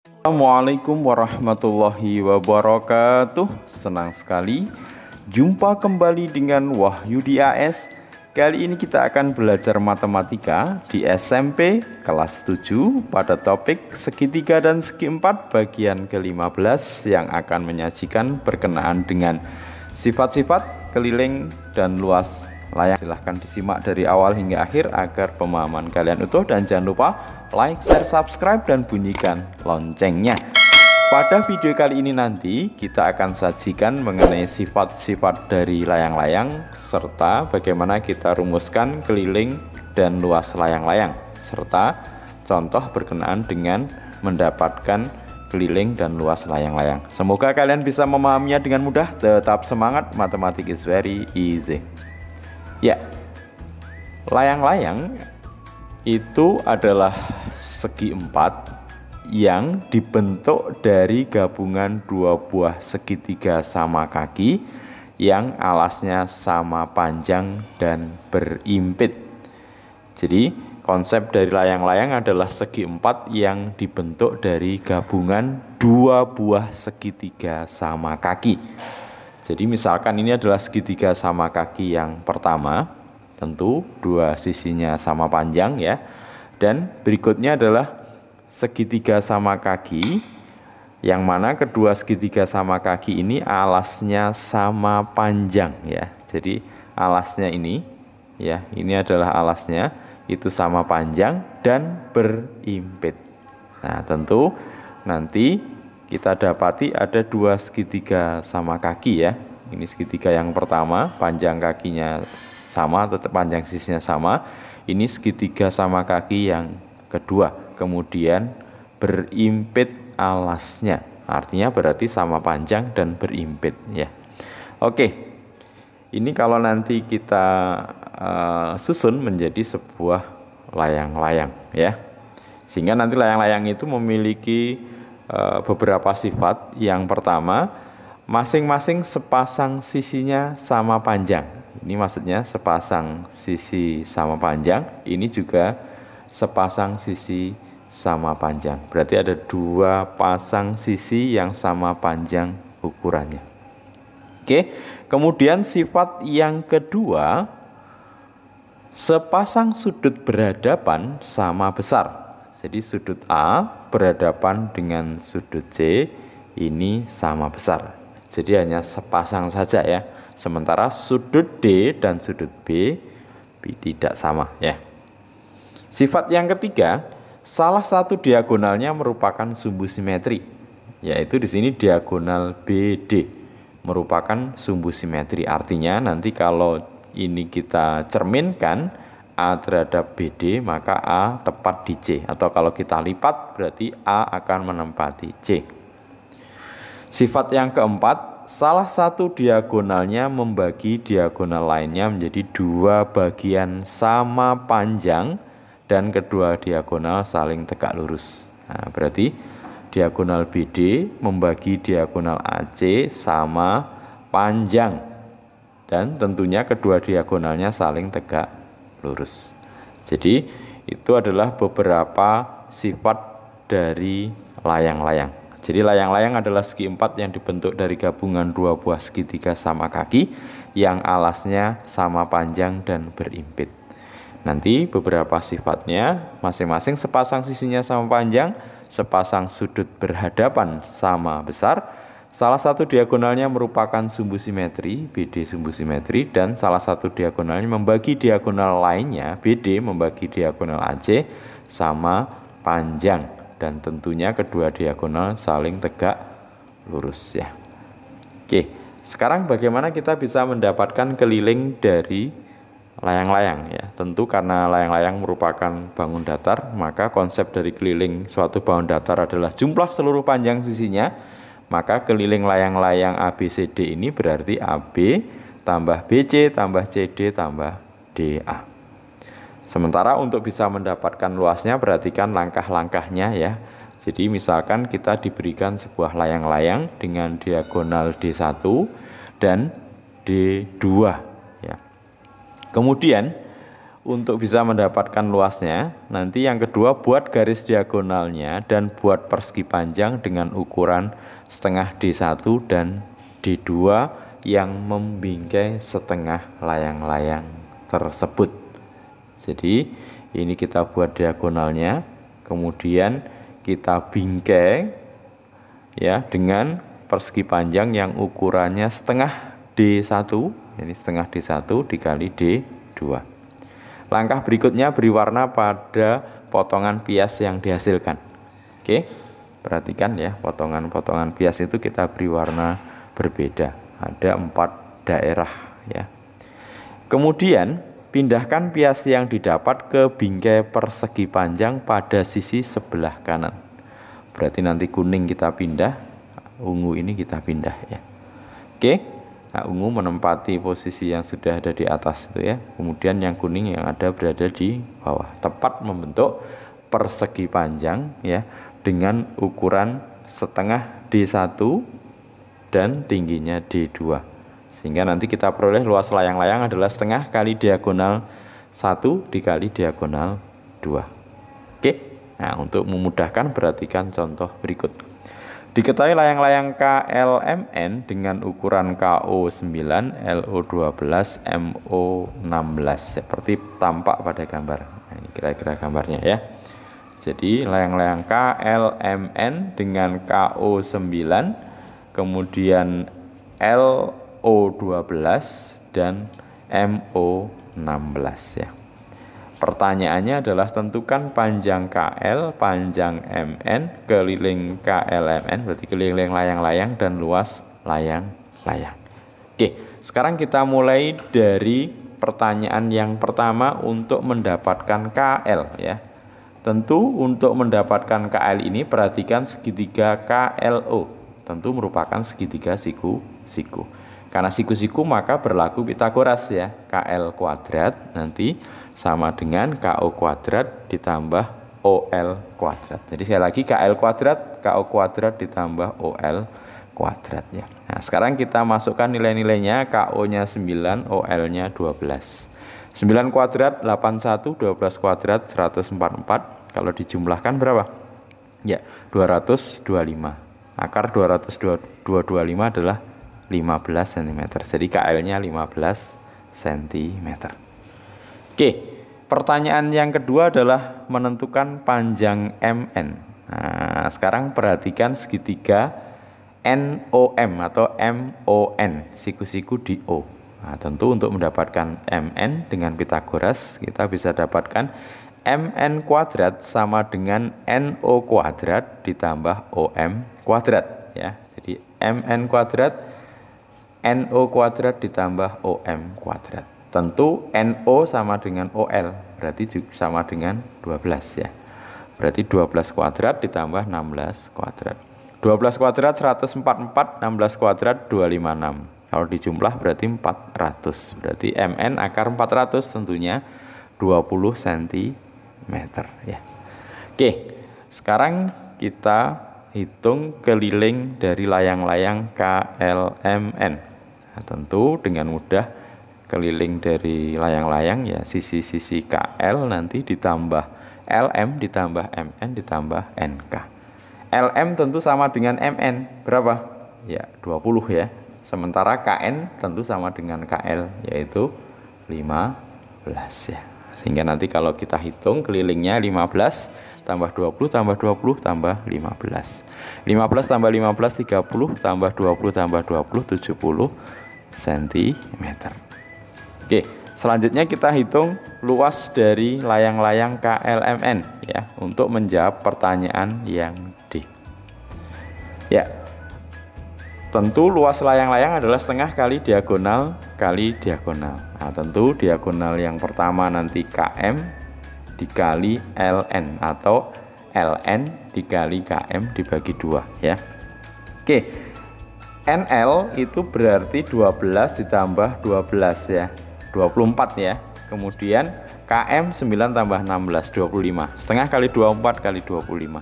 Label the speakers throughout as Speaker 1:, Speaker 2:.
Speaker 1: Assalamualaikum warahmatullahi wabarakatuh. Senang sekali jumpa kembali dengan Wahyu di AS. Kali ini kita akan belajar matematika di SMP kelas 7 pada topik segitiga dan segi 4 bagian ke-15 yang akan menyajikan berkenaan dengan sifat-sifat keliling dan luas layang. Silahkan disimak dari awal hingga akhir agar pemahaman kalian utuh, dan jangan lupa like, share, subscribe, dan bunyikan loncengnya. Pada video kali ini nanti kita akan sajikan mengenai sifat-sifat dari layang-layang serta bagaimana kita rumuskan keliling dan luas layang-layang serta contoh berkenaan dengan mendapatkan keliling dan luas layang-layang. Semoga kalian bisa memahaminya dengan mudah. Tetap semangat, matematik is very easy. Ya, layang-layang itu adalah segi empat yang dibentuk dari gabungan dua buah segitiga sama kaki yang alasnya sama panjang dan berimpit. Jadi konsep dari layang-layang adalah segi empat yang dibentuk dari gabungan dua buah segitiga sama kaki. Jadi misalkan ini adalah segitiga sama kaki yang pertama, tentu dua sisinya sama panjang ya. Dan berikutnya adalah segitiga sama kaki yang mana kedua segitiga sama kaki ini alasnya sama panjang ya. Jadi alasnya ini ya, ini adalah alasnya, itu sama panjang dan berimpit. Nah, tentu nanti kita dapati ada dua segitiga sama kaki ya. Ini segitiga yang pertama, panjang kakinya sama, tetap panjang sisinya sama. Ini segitiga sama kaki yang kedua, kemudian berimpit alasnya. Artinya berarti sama panjang dan berimpit ya. Oke, ini kalau nanti kita susun menjadi sebuah layang-layang ya. Sehingga nanti layang-layang itu memiliki beberapa sifat. Yang pertama, masing-masing sepasang sisinya sama panjang. Ini maksudnya sepasang sisi sama panjang, ini juga sepasang sisi sama panjang. Berarti ada dua pasang sisi yang sama panjang ukurannya. Oke, kemudian sifat yang kedua, sepasang sudut berhadapan sama besar. Jadi sudut A berhadapan dengan sudut C ini sama besar. Jadi hanya sepasang saja ya. Sementara sudut D dan sudut B tidak sama ya. Sifat yang ketiga, salah satu diagonalnya merupakan sumbu simetri. Yaitu di sini diagonal BD merupakan sumbu simetri. Artinya nanti kalau ini kita cerminkan A terhadap BD, maka A tepat di C. Atau kalau kita lipat, berarti A akan menempati C. Sifat yang keempat, salah satu diagonalnya membagi diagonal lainnya menjadi dua bagian sama panjang dan kedua diagonal saling tegak lurus. Nah, berarti diagonal BD membagi diagonal AC sama panjang dan tentunya kedua diagonalnya saling tegak lurus. Jadi itu adalah beberapa sifat dari layang-layang. Jadi layang-layang adalah segi empat yang dibentuk dari gabungan dua buah segitiga sama kaki yang alasnya sama panjang dan berimpit. Nanti beberapa sifatnya masing-masing sepasang sisinya sama panjang, sepasang sudut berhadapan sama besar, salah satu diagonalnya merupakan sumbu simetri, BD sumbu simetri, dan salah satu diagonalnya membagi diagonal lainnya, BD membagi diagonal AC sama panjang, dan tentunya kedua diagonal saling tegak lurus ya. Oke, sekarang bagaimana kita bisa mendapatkan keliling dari layang-layang ya. Tentu karena layang-layang merupakan bangun datar, maka konsep dari keliling suatu bangun datar adalah jumlah seluruh panjang sisinya. Maka keliling layang-layang ABCD ini berarti AB tambah BC tambah CD tambah DA. Sementara untuk bisa mendapatkan luasnya, perhatikan langkah-langkahnya ya. Jadi misalkan kita diberikan sebuah layang-layang dengan diagonal D1 dan D2 ya. Kemudian untuk bisa mendapatkan luasnya, nanti yang kedua buat garis diagonalnya dan buat persegi panjang dengan ukuran setengah D1 dan D2 yang membingkai setengah layang-layang tersebut. Jadi ini kita buat diagonalnya, kemudian kita bingkai ya dengan persegi panjang yang ukurannya setengah D1, ini setengah D1 dikali D2. Langkah berikutnya beri warna pada potongan bias yang dihasilkan. Oke, perhatikan ya, potongan-potongan bias itu kita beri warna berbeda. Ada 4 daerah ya. Kemudian pindahkan bias yang didapat ke bingkai persegi panjang pada sisi sebelah kanan. Berarti nanti kuning kita pindah, ungu ini kita pindah ya. Oke, nah, ungu menempati posisi yang sudah ada di atas itu ya. Kemudian yang kuning yang ada berada di bawah, tepat membentuk persegi panjang ya dengan ukuran setengah D1 dan tingginya D2. Sehingga nanti kita peroleh luas layang-layang adalah setengah kali diagonal 1 dikali diagonal 2. Oke. Nah, untuk memudahkan perhatikan contoh berikut. Diketahui layang-layang KLMN dengan ukuran KO9, LO12, MO16 seperti tampak pada gambar. Nah, ini kira-kira gambarnya ya. Jadi layang-layang KLMN dengan KO9, kemudian LO12 dan MO16 ya. Pertanyaannya adalah tentukan panjang KL, panjang MN, keliling KLMN, berarti keliling layang-layang dan luas layang-layang. Oke, sekarang kita mulai dari pertanyaan yang pertama untuk mendapatkan KL ya. Tentu untuk mendapatkan KL ini perhatikan segitiga KLO, tentu merupakan segitiga siku-siku. Karena siku-siku maka berlaku Pitagoras ya, KL kuadrat nanti sama dengan KO kuadrat ditambah OL kuadrat. Jadi sekali lagi KL kuadrat, KO kuadrat ditambah OL kuadrat ya. Nah, sekarang kita masukkan nilai-nilainya, KO-nya 9, OL-nya 12. 9 kuadrat 81, 12 kuadrat 144. Kalau dijumlahkan berapa? Ya, 225. Akar 225 adalah 15 cm. Jadi KL-nya 15 cm. Oke, pertanyaan yang kedua adalah menentukan panjang MN. Nah, sekarang perhatikan segitiga NOM atau MON, siku-siku di O. Nah, tentu untuk mendapatkan MN dengan Pitagoras, kita bisa dapatkan MN kuadrat sama dengan NO kuadrat ditambah OM kuadrat. Ya, jadi MN kuadrat, NO kuadrat ditambah OM kuadrat. Tentu NO sama dengan OL, berarti juga sama dengan 12 ya. Berarti 12 kuadrat ditambah 16 kuadrat. 12 kuadrat 144, 16 kuadrat 256. Kalau dijumlah berarti 400. Berarti MN akar 400 tentunya 20 cm ya. Oke, sekarang kita hitung keliling dari layang-layang KLMN. Nah, tentu dengan mudah keliling dari layang-layang ya sisi-sisi KL nanti ditambah LM ditambah MN ditambah NK. LM tentu sama dengan MN berapa? Ya 20 ya. Sementara KN tentu sama dengan KL yaitu 15 ya. Sehingga nanti kalau kita hitung kelilingnya 15 tambah 20 tambah 20 tambah 15. 15 tambah 15 30 tambah 20 tambah 20 70 cm. Oke, selanjutnya kita hitung luas dari layang-layang KLMN ya untuk menjawab pertanyaan yang D. Ya, tentu luas layang-layang adalah setengah kali diagonal kali diagonal. Nah, tentu diagonal yang pertama nanti KM dikali LN atau LN dikali KM dibagi 2 ya. Oke, NL itu berarti 12 ditambah 12 ya. 24 ya. Kemudian KM 9 tambah 16 25. Setengah kali 24 kali 25.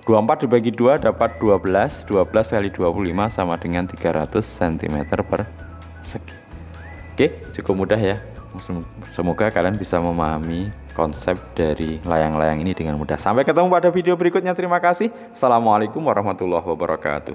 Speaker 1: 24 dibagi 2 dapat 12. 12 kali 25 sama dengan 300 cm per segi. Oke, cukup mudah ya. Semoga kalian bisa memahami konsep dari layang-layang ini dengan mudah. Sampai ketemu pada video berikutnya. Terima kasih. Assalamualaikum warahmatullahi wabarakatuh.